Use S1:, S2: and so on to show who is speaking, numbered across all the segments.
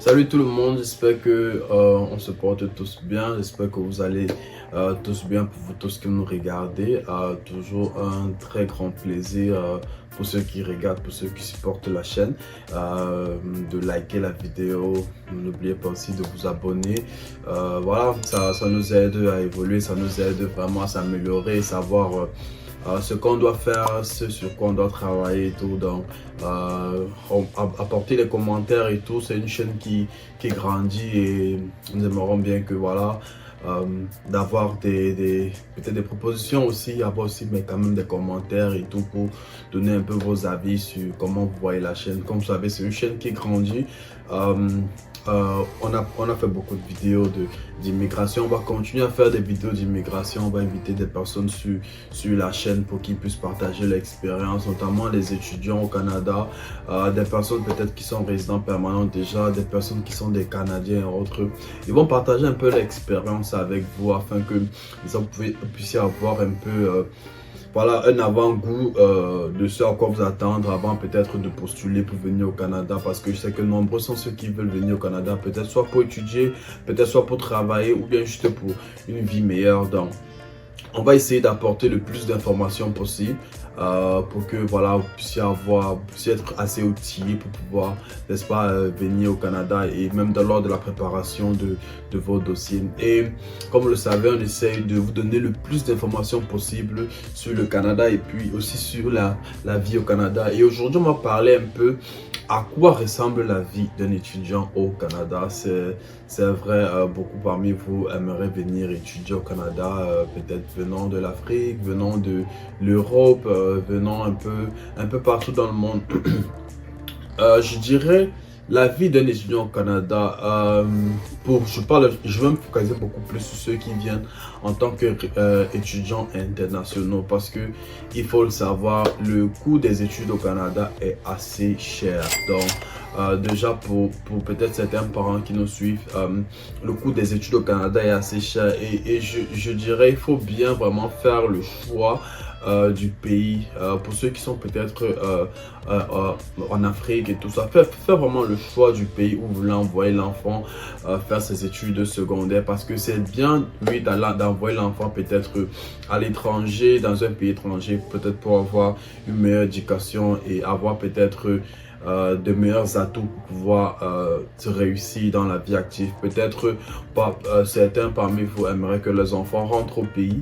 S1: Salut tout le monde, j'espère que on se porte tous bien, j'espère que vous allez tous bien pour vous tous qui nous regardez. Toujours un très grand plaisir pour ceux qui regardent, pour ceux qui supportent la chaîne, de liker la vidéo. N'oubliez pas aussi de vous abonner. Voilà, ça nous aide à évoluer, ça nous aide vraiment à s'améliorer, savoir ce qu'on doit faire, ce sur quoi on doit travailler et tout. Donc, apporter les commentaires et tout. C'est une chaîne qui grandit et nous aimerons bien que voilà, d'avoir peut-être des propositions aussi, avoir aussi mais quand même des commentaires et tout pour donner un peu vos avis sur comment vous voyez la chaîne. Comme vous savez, c'est une chaîne qui grandit. On a fait beaucoup de vidéos d'immigration. On va continuer à faire des vidéos d'immigration. On va inviter des personnes sur la chaîne pour qu'ils puissent partager l'expérience, notamment les étudiants au Canada, des personnes peut-être qui sont résidents permanents déjà, des personnes qui sont des Canadiens et autres. Ils vont partager un peu l'expérience avec vous afin que vous puissiez avoir un peu voilà, un avant-goût de ce à quoi vous attendre avant peut-être de postuler pour venir au Canada, parce que je sais que nombreux sont ceux qui veulent venir au Canada, peut-être soit pour étudier, peut-être soit pour travailler ou bien juste pour une vie meilleure. Donc, on va essayer d'apporter le plus d'informations possible pour que voilà, vous puissiez être assez outillés pour pouvoir, n'est-ce pas, venir au Canada et même lors de la préparation de vos dossiers. Et comme vous le savez, on essaye de vous donner le plus d'informations possible sur le Canada et puis aussi sur la vie au Canada. Et aujourd'hui, on va parler un peu à quoi ressemble la vie d'un étudiant au Canada. C'est vrai, beaucoup parmi vous aimeraient venir étudier au Canada, peut-être venant de l'Afrique, venant de l'Europe, venant un peu partout dans le monde. Je dirais la vie d'un étudiant au Canada, je vais me focaliser beaucoup plus sur ceux qui viennent en tant qu'étudiants internationaux, parce que il faut le savoir, le coût des études au Canada est assez cher. Donc déjà pour peut-être certains parents qui nous suivent, le coût des études au Canada est assez cher et je dirais il faut bien vraiment faire le choix du pays. Pour ceux qui sont peut-être en Afrique et tout ça, faites vraiment le choix du pays où vous voulez envoyer l'enfant faire ses études secondaires, parce que c'est bien, oui, d'envoyer l'enfant peut-être à l'étranger, dans un pays étranger, peut-être pour avoir une meilleure éducation et avoir peut-être de meilleurs atouts pour pouvoir se réussir dans la vie active. Peut-être certains parmi vous aimeraient que les enfants rentrent au pays,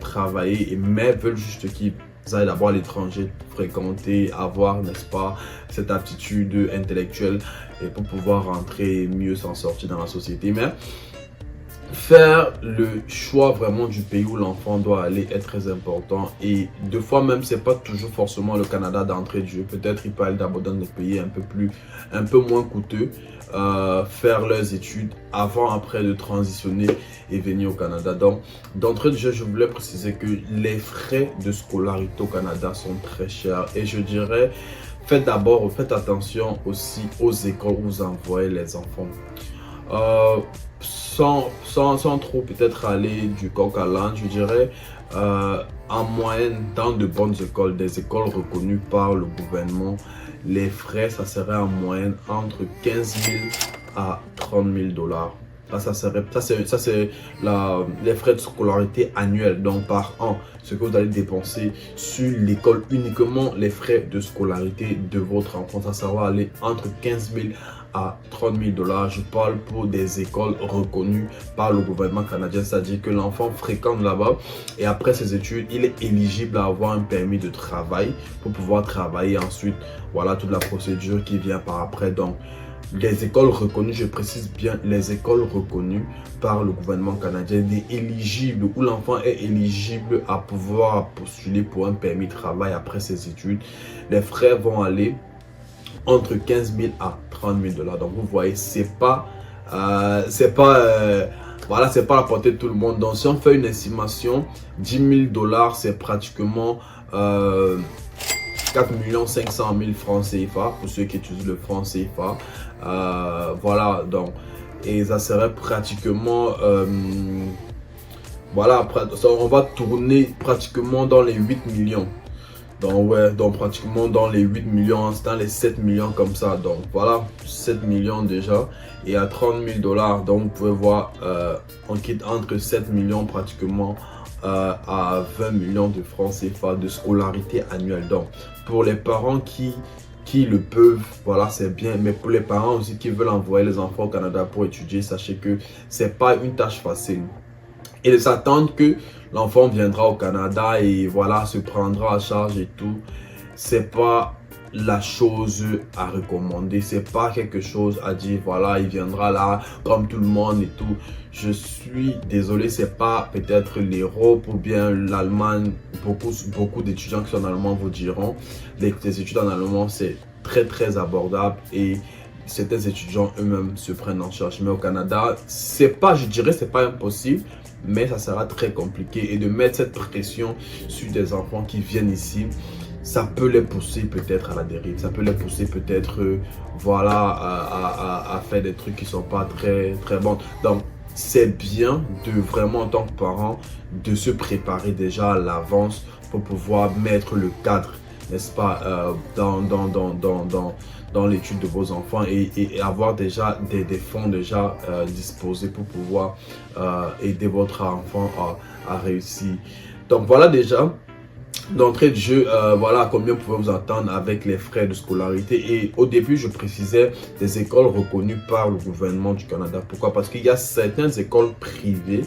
S1: travailler, mais veulent juste qu'ils aillent d'abord à l'étranger, fréquenter, avoir, n'est-ce pas, cette aptitude intellectuelle et pour pouvoir rentrer et mieux s'en sortir dans la société. Mais faire le choix vraiment du pays où l'enfant doit aller est très important, et deux fois même c'est pas toujours forcément le Canada d'entrée de jeu. Peut-être il peut aller d'abord dans des pays un peu moins coûteux, faire leurs études avant après de transitionner et venir au Canada. Donc d'entrée de jeu, je voulais préciser que les frais de scolarité au Canada sont très chers, et je dirais faites attention aussi aux écoles où vous envoyez les enfants. Sans trop peut-être aller du coq à l'âne, je dirais en moyenne dans de bonnes écoles, des écoles reconnues par le gouvernement, les frais, ça serait en moyenne entre 15 000 à 30 000 dollars. Ça c'est les frais de scolarité annuels, donc par an, ce que vous allez dépenser sur l'école, uniquement les frais de scolarité de votre enfant. Ça va aller entre 15 000 à 30 000 dollars. Je parle pour des écoles reconnues par le gouvernement canadien, c'est-à-dire que l'enfant fréquente là-bas et après ses études, il est éligible à avoir un permis de travail pour pouvoir travailler ensuite. Voilà toute la procédure qui vient par après. Donc, les écoles reconnues, je précise bien, les écoles reconnues par le gouvernement canadien, éligibles, où l'enfant est éligible à pouvoir postuler pour un permis de travail après ses études, les frais vont aller entre 15 000 à 30 000 dollars. Donc vous voyez, c'est pas voilà, c'est pas à la portée de tout le monde. Donc si on fait une estimation, 10 000 dollars, c'est pratiquement 4 500 000 francs CFA pour ceux qui utilisent le franc CFA. Voilà, donc, et ça serait pratiquement voilà, on va tourner pratiquement dans les 8 millions. Donc ouais, donc pratiquement dans les 8 millions, c'est dans les 7 millions comme ça. Donc voilà, 7 millions déjà. Et à 30 000 $, donc vous pouvez voir, on quitte entre 7 millions pratiquement à 20 millions de francs CFA de scolarité annuelle. Donc pour les parents qui le peuvent, voilà, c'est bien. Mais pour les parents aussi qui veulent envoyer les enfants au Canada pour étudier, sachez que c'est pas une tâche facile. Ils s'attendent que l'enfant viendra au Canada et voilà, se prendra en charge et tout. C'est pas la chose à recommander. C'est pas quelque chose à dire, voilà, il viendra là comme tout le monde et tout. Je suis désolé, c'est pas peut-être l'Europe ou bien l'Allemagne. Beaucoup d'étudiants qui sont en allemand vous diront, les études en allemand, c'est très abordable et certains étudiants eux-mêmes se prennent en charge. Mais au Canada, c'est pas, je dirais, c'est pas impossible, mais ça sera très compliqué. Et de mettre cette pression sur des enfants qui viennent ici, ça peut les pousser peut-être à la dérive. Ça peut les pousser peut-être, voilà, à faire des trucs qui sont pas très bons. Donc, c'est bien de vraiment, en tant que parent, de se préparer déjà à l'avance pour pouvoir mettre le cadre, n'est-ce pas, dans l'étude de vos enfants et avoir déjà des fonds déjà disposés pour pouvoir aider votre enfant à réussir. Donc voilà déjà d'entrée de jeu, voilà combien vous pouvez vous attendre avec les frais de scolarité. Et au début, je précisais des écoles reconnues par le gouvernement du Canada. Pourquoi? Parce qu'il y a certaines écoles privées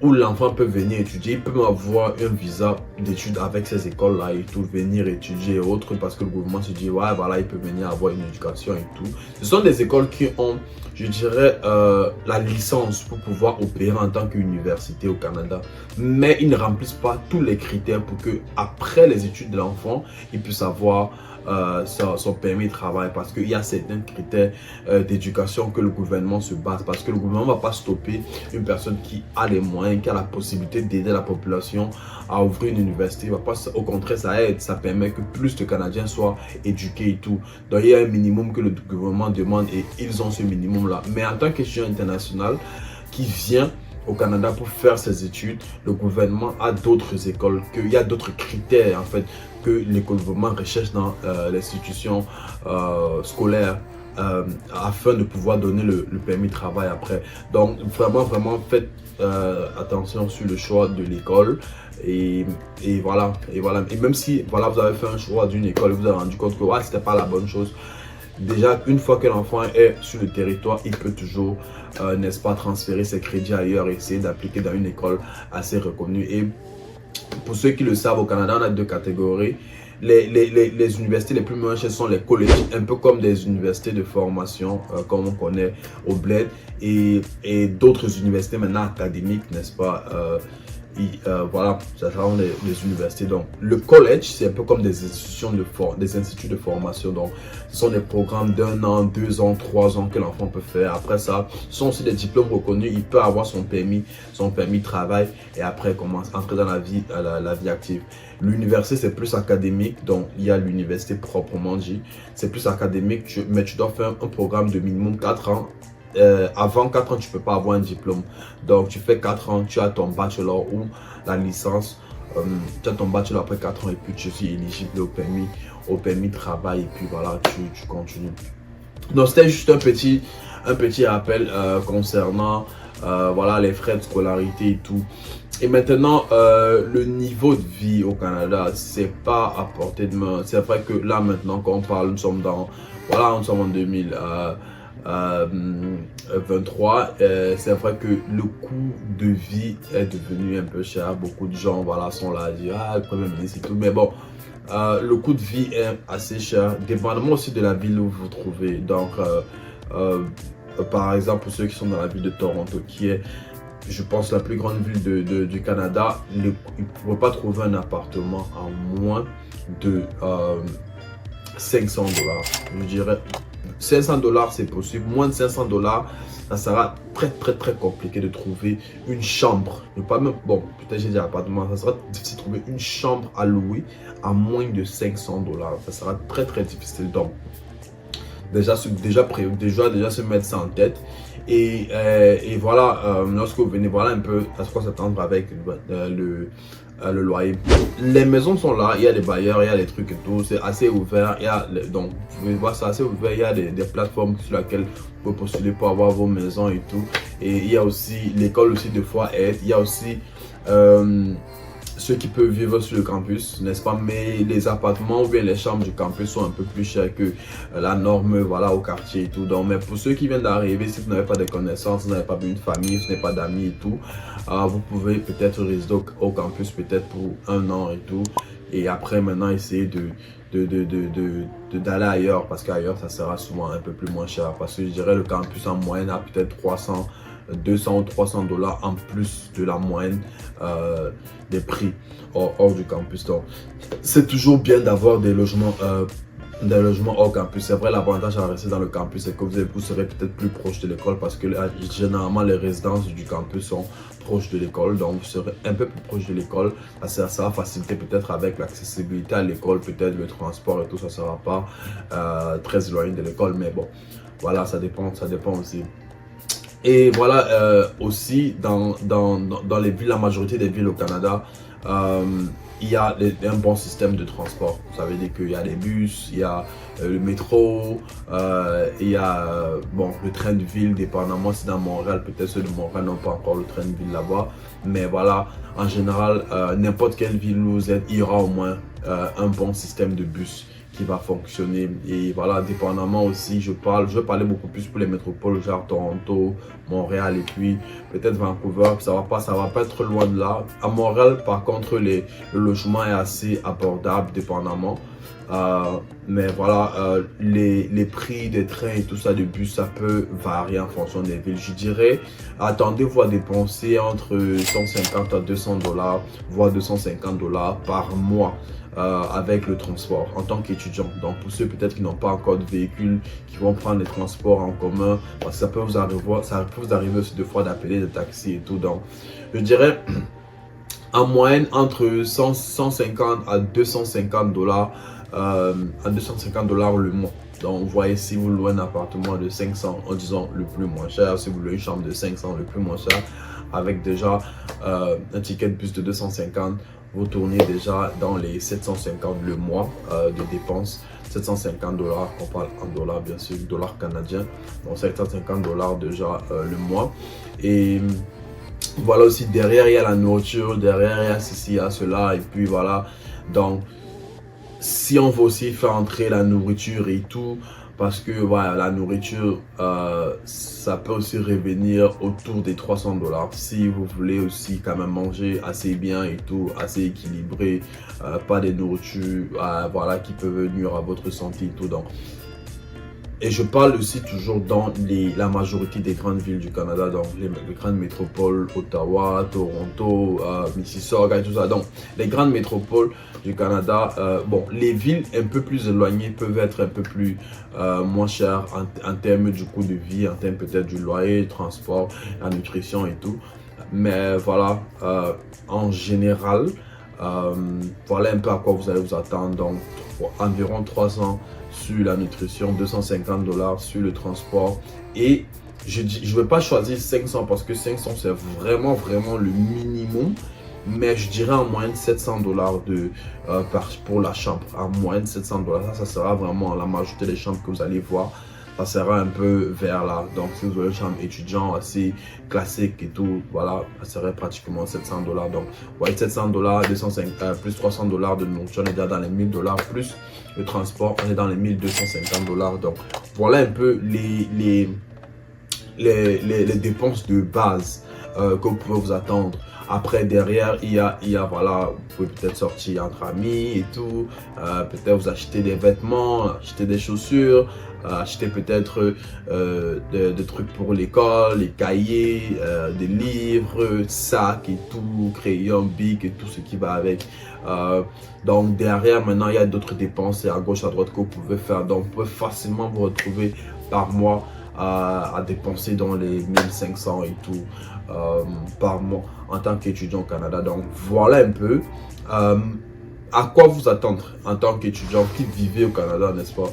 S1: où l'enfant peut venir étudier. Il peut avoir un visa d'études avec ces écoles-là et tout, venir étudier et autres, parce que le gouvernement se dit, ouais, voilà, il peut venir avoir une éducation et tout. Ce sont des écoles qui ont, je dirais, la licence pour pouvoir opérer en tant qu'université au Canada. Mais ils ne remplissent pas tous les critères pour que, après les études de l'enfant, il puisse avoir son permis de travail, parce qu'il y a certains critères d'éducation que le gouvernement se base, parce que le gouvernement ne va pas stopper une personne qui a les moyens, qui a la possibilité d'aider la population à ouvrir une université. Il va pas, au contraire, ça aide, ça permet que plus de Canadiens soient éduqués et tout. Donc il y a un minimum que le gouvernement demande et ils ont ce minimum là. Mais en tant qu'étudiant international qui vient au Canada pour faire ses études, le gouvernement a d'autres écoles, qu'il y a d'autres critères en fait que le gouvernement recherche dans l'institution scolaire afin de pouvoir donner le permis de travail après. Donc vraiment faites attention sur le choix de l'école et voilà. Et même si voilà, vous avez fait un choix d'une école et vous avez rendu compte que ouais, c'était pas la bonne chose, déjà, une fois que l'enfant est sur le territoire, il peut toujours, n'est-ce pas, transférer ses crédits ailleurs et essayer d'appliquer dans une école assez reconnue. Et pour ceux qui le savent, au Canada, on a deux catégories. Les universités les plus moyennes sont les collèges, un peu comme des universités de formation, comme on connaît au Bled, et d'autres universités maintenant académiques, n'est-ce pas, voilà, ça sera des universités. Donc le college, c'est un peu comme des institutions des instituts de formation. Donc ce sont des programmes d'1 an, 2 ans, 3 ans que l'enfant peut faire. Après ça, ce sont aussi des diplômes reconnus. Il peut avoir son permis de travail et après commence à entrer dans la vie active. L'université, c'est plus académique. Donc il y a l'université proprement dit, c'est plus académique, mais tu dois faire un programme de minimum 4 ans. Avant 4 ans, tu ne peux pas avoir un diplôme. Donc, tu fais 4 ans, tu as ton bachelor ou la licence. Tu as ton bachelor après 4 ans et puis tu suis éligible au permis de travail. Et puis voilà, tu continues. Donc, c'était juste un petit rappel concernant voilà, les frais de scolarité et tout. Et maintenant, le niveau de vie au Canada, c'est pas à portée de main. C'est vrai que là, maintenant, quand on parle, nous sommes en 2023, c'est vrai que le coût de vie est devenu un peu cher. Beaucoup de gens voilà, sont là à dire ah, le Premier ministre et tout. Mais bon, le coût de vie est assez cher, dépendamment aussi de la ville où vous vous trouvez. Donc, par exemple, pour ceux qui sont dans la ville de Toronto, qui est, je pense, la plus grande ville du Canada, ils ne pourraient pas trouver un appartement à moins de 500 $. Je dirais 500 $, c'est possible. Moins de 500 $, ça sera très compliqué de trouver une chambre. Pas même, bon, peut-être j'ai dit appartement, ça sera difficile de trouver une chambre à louer à moins de 500 $. Ça sera très difficile. Donc,
S2: déjà se mettre ça en tête. Et voilà, lorsque vous venez, voilà un peu à quoi s'attendre avec le loyer. Les maisons sont là, il y a des bailleurs, il y a des trucs et tout, c'est assez ouvert. Donc, vous pouvez voir, c'est assez ouvert. Il y a des plateformes sur lesquelles vous pouvez postuler pour avoir vos maisons et tout. Et il y a aussi l'école aussi de fois aide. Il y a aussi ceux qui peuvent vivre sur le campus, n'est-ce pas? Mais les appartements ou bien les chambres du campus sont un peu plus chers que la norme, voilà, au quartier et tout. Donc, mais pour ceux qui viennent d'arriver, si vous n'avez pas de connaissances, vous n'avez pas une famille, vous n'avez pas d'amis et tout, vous pouvez peut-être résider au campus peut-être pour 1 an et tout. Et après, maintenant, essayer d'aller ailleurs, parce qu'ailleurs, ça sera souvent un peu plus moins cher. Parce que je dirais le campus en moyenne a peut-être 200 ou 300 dollars en plus de la moyenne des prix hors du campus. Donc, c'est toujours bien d'avoir des logements hors campus. C'est vrai, l'avantage à rester dans le campus, c'est que vous serez peut-être plus proche de l'école parce que généralement, les résidences du campus sont proches de l'école. Donc, vous serez un peu plus proche de l'école. Ça va faciliter peut-être avec l'accessibilité à l'école, peut-être le transport et tout. Ça ne sera pas très éloigné de l'école. Mais bon, voilà, ça dépend aussi. Et voilà, aussi dans les villes, la majorité des villes au Canada, il y a un bon système de transport. Ça veut dire qu'il y a des bus, il y a le métro, il y a le train de ville, dépendamment si dans Montréal, peut-être ceux de Montréal n'ont pas encore le train de ville là-bas. Mais voilà, en général, n'importe quelle ville où vous êtes, il y aura au moins un bon système de bus qui va fonctionner. Et voilà, dépendamment aussi, je vais parler beaucoup plus pour les métropoles, genre Toronto, Montréal et puis peut-être Vancouver. Ça va pas être loin de là. À Montréal, par contre, le logement est assez abordable, dépendamment. Mais voilà, les prix des trains et tout ça, de bus, ça peut varier en fonction des villes. Je dirais, attendez-vous à dépenser entre 150 à 200 dollars, voire 250 dollars par mois. Avec le transport en tant qu'étudiant. Donc pour ceux peut-être qui n'ont pas encore de véhicule, qui vont prendre les transports en commun, parce que ça peut vous arriver aussi des fois d'appeler des taxis et tout. Donc je dirais en moyenne entre 150 à 250 dollars le mois. Donc vous voyez, si vous louez un appartement de 500, en disant le plus moins cher, si vous louez une chambre de 500, le plus moins cher, avec déjà un ticket de bus de 250, vous tournez déjà dans les 750 le mois de dépenses. 750 dollars, on parle en dollars bien sûr, dollars canadiens. Donc 750 dollars déjà le mois. Et voilà, aussi derrière il y a la nourriture, derrière il y a ceci, il y a cela. Et puis voilà, donc si on veut aussi faire entrer la nourriture et tout, parce que voilà, la nourriture, ça peut aussi revenir autour des 300 dollars. Si vous voulez aussi quand même manger assez bien et tout, assez équilibré, pas des nourritures voilà, qui peuvent venir à votre santé et tout. Donc, et je parle aussi toujours dans la majorité des grandes villes du Canada, donc les grandes métropoles, Ottawa, Toronto, Mississauga et tout ça. Donc les grandes métropoles du Canada, les villes un peu plus éloignées peuvent être un peu plus moins chères en termes du coût de vie, en termes peut-être du loyer, du transport, la nutrition et tout. Mais voilà, en général, voilà un peu à quoi vous allez vous attendre. Donc environ 300 sur la nutrition, 250 dollars sur le transport. Et je ne vais pas choisir 500 parce que 500 c'est vraiment le minimum. Mais je dirais en moyenne 700 dollars pour la chambre. En moyenne 700 dollars. Ça sera vraiment la majorité des chambres que vous allez voir. Ça sera un peu vers là. Donc si vous avez une chambre étudiant assez classique et tout, voilà, ça serait pratiquement 700 dollars. Donc ouais, 700 dollars, plus 300 dollars de nourriture, on est déjà dans les 1000 dollars, plus le transport, on est dans les 1250 dollars. Donc voilà un peu les dépenses de base que vous pouvez vous attendre. Après, derrière, il y a voilà, vous pouvez peut-être sortir entre amis et tout. Peut-être vous acheter des vêtements, acheter des chaussures, acheter peut-être des trucs pour l'école, les cahiers, des livres, sacs et tout, crayons, bics et tout ce qui va avec. Donc derrière, maintenant, il y a d'autres dépenses à gauche, à droite que vous pouvez faire. Donc, vous pouvez facilement vous retrouver par mois à dépenser dans les 1500 et tout par mois en tant qu'étudiant au Canada. Donc voilà un peu à quoi vous attendre en tant qu'étudiant qui vivait au Canada, n'est-ce pas?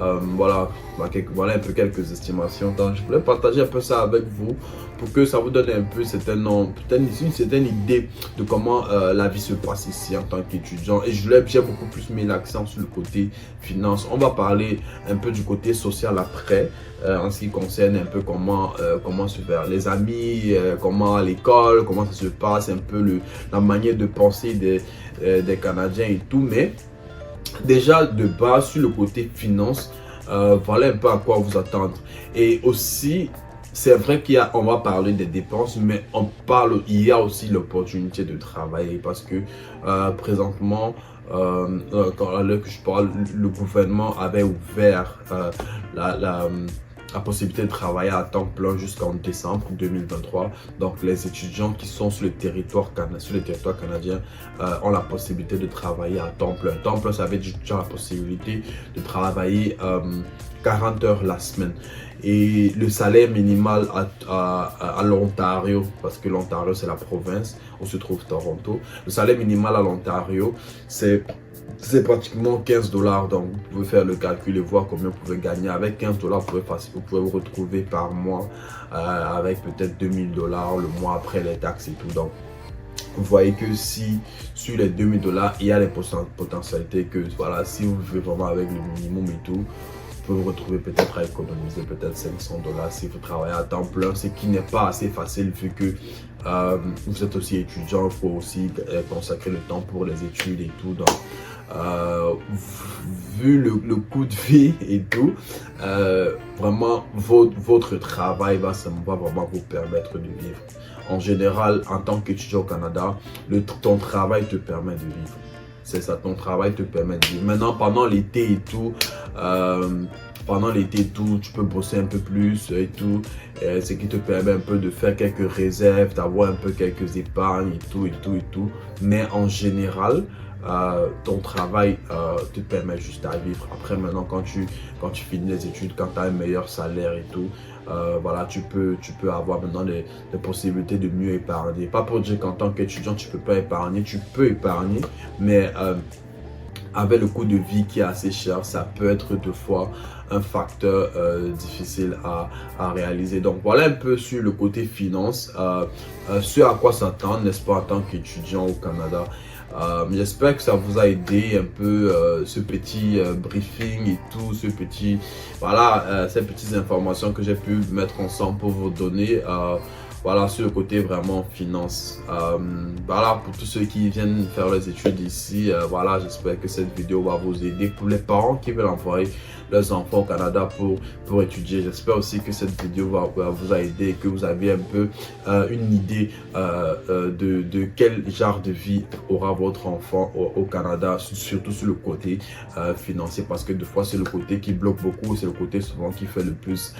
S2: Voilà un peu quelques estimations. Donc, je voulais partager un peu ça avec vous pour que ça vous donne un peu une certaine idée de comment la vie se passe ici en tant qu'étudiant. Et j'ai beaucoup plus mis l'accent sur le côté finance. On va parler un peu du côté social après, en ce qui concerne un peu comment se faire les amis, comment à l'école, comment ça se passe, un peu la manière de penser des Canadiens et tout. Mais déjà de base sur le côté finance, voilà un peu à quoi vous attendre. Et aussi, c'est vrai qu'on va parler des dépenses, mais il y a aussi l'opportunité de travailler parce que présentement, quand je parle, le gouvernement avait ouvert la possibilité de travailler à temps plein jusqu'en décembre 2023. Donc, les étudiants qui sont sur le territoire canadien ont la possibilité de travailler à temps plein. Temps plein, ça veut dire la possibilité de travailler 40 heures la semaine. Et le salaire minimal à l'Ontario, parce que l'Ontario c'est la province où se trouve Toronto, le salaire minimal à l'Ontario c'est pratiquement 15 $. Donc vous pouvez faire le calcul et voir combien vous pouvez gagner. Avec 15 $, vous pouvez vous retrouver par mois avec peut-être 2000 $ le mois après les taxes et tout. Donc vous voyez que si sur les 2000 $, il y a les potentialités que voilà, si vous vivez vraiment avec le minimum et tout, vous pouvez vous retrouver peut-être à économiser peut-être 500 $ si vous travaillez à temps plein, ce qui n'est pas assez facile vu que vous êtes aussi étudiant. Il faut aussi consacrer le temps pour les études et tout. Donc vu le coût de vie et tout, vraiment votre travail va vraiment vous permettre de vivre. En général, en tant qu'étudiant au Canada, ton travail te permet de vivre. C'est ça, ton travail te permet de vivre. Maintenant, pendant l'été et tout, tu peux bosser un peu plus et tout, ce qui te permet un peu de faire quelques réserves, d'avoir un peu quelques épargnes et tout. Mais en général, ton travail te permet juste à vivre. Après, maintenant, quand tu finis les études, quand tu as un meilleur salaire et tout, voilà, tu peux avoir maintenant des possibilités de mieux épargner. Pas pour dire qu'en tant qu'étudiant, tu peux pas épargner, tu peux épargner, mais avec le coût de vie qui est assez cher, ça peut être deux fois un facteur difficile à réaliser. Donc voilà un peu sur le côté finance, ce à quoi s'attendre, n'est-ce pas, en tant qu'étudiant au Canada. J'espère que ça vous a aidé un peu ce petit briefing et tout, ces petites informations que j'ai pu mettre ensemble pour vous donner. Voilà, sur le côté vraiment finance. Voilà, pour tous ceux qui viennent faire les études ici, voilà, j'espère que cette vidéo va vous aider. Pour les parents qui veulent envoyer leurs enfants au Canada pour étudier, j'espère aussi que cette vidéo va vous aider et que vous avez un peu une idée de quel genre de vie aura votre enfant au Canada, surtout sur le côté financier, parce que des fois c'est le côté qui bloque beaucoup, c'est le côté souvent qui fait le plus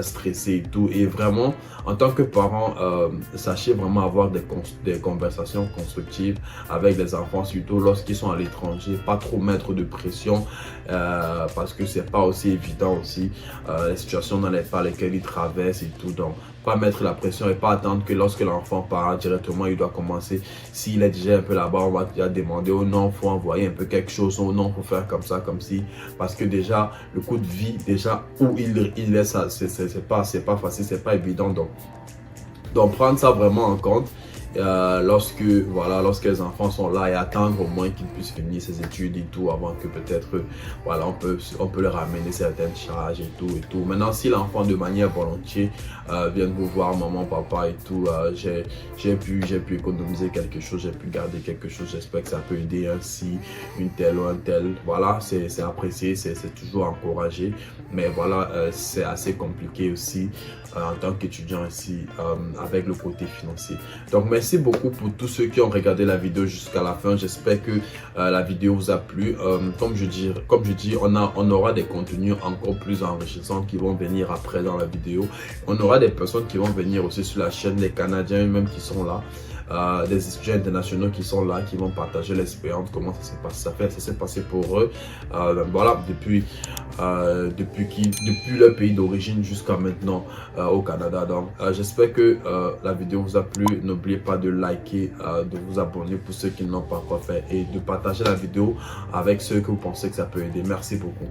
S2: stresser et tout. Et vraiment, en tant que parent, sachez vraiment avoir des conversations constructives avec les enfants, surtout lorsqu'ils sont à l'étranger. Pas trop mettre de pression parce que c'est pas aussi évident aussi les situations par lesquelles ils traversent et tout. Donc pas mettre la pression et pas attendre que lorsque l'enfant part directement, il doit commencer. S'il est déjà un peu là-bas, on va déjà demander oh non, faut envoyer un peu quelque chose, oh non, faut faire comme ça, comme si, parce que déjà le coût de vie, déjà où il est, ça c'est pas facile, c'est pas évident. Donc prendre ça vraiment en compte lorsque les enfants sont là, et attendre au moins qu'ils puissent finir ses études et tout avant que peut-être voilà, on peut leur ramener certaines charges et tout. Maintenant, si l'enfant de manière volontiers vient vous voir, maman, papa et tout, j'ai pu économiser quelque chose, j'ai pu garder quelque chose, j'espère que ça peut aider ainsi une telle ou un tel. Voilà, c'est apprécié, c'est toujours encouragé, mais voilà, c'est assez compliqué aussi en tant qu'étudiant ici avec le côté financier. Donc merci beaucoup pour tous ceux qui ont regardé la vidéo jusqu'à la fin. J'espère que la vidéo vous a plu. Comme je dis, on aura des contenus encore plus enrichissants qui vont venir après dans la vidéo. On aura des personnes qui vont venir aussi sur la chaîne, les Canadiens eux-mêmes qui sont là. Des étudiants internationaux qui sont là, qui vont partager l'expérience, comment ça s'est passé pour eux, voilà, depuis leur pays d'origine jusqu'à maintenant au Canada. Donc j'espère que la vidéo vous a plu. N'oubliez pas de liker, de vous abonner pour ceux qui ne l'ont pas encore fait, et de partager la vidéo avec ceux que vous pensez que ça peut aider. Merci beaucoup.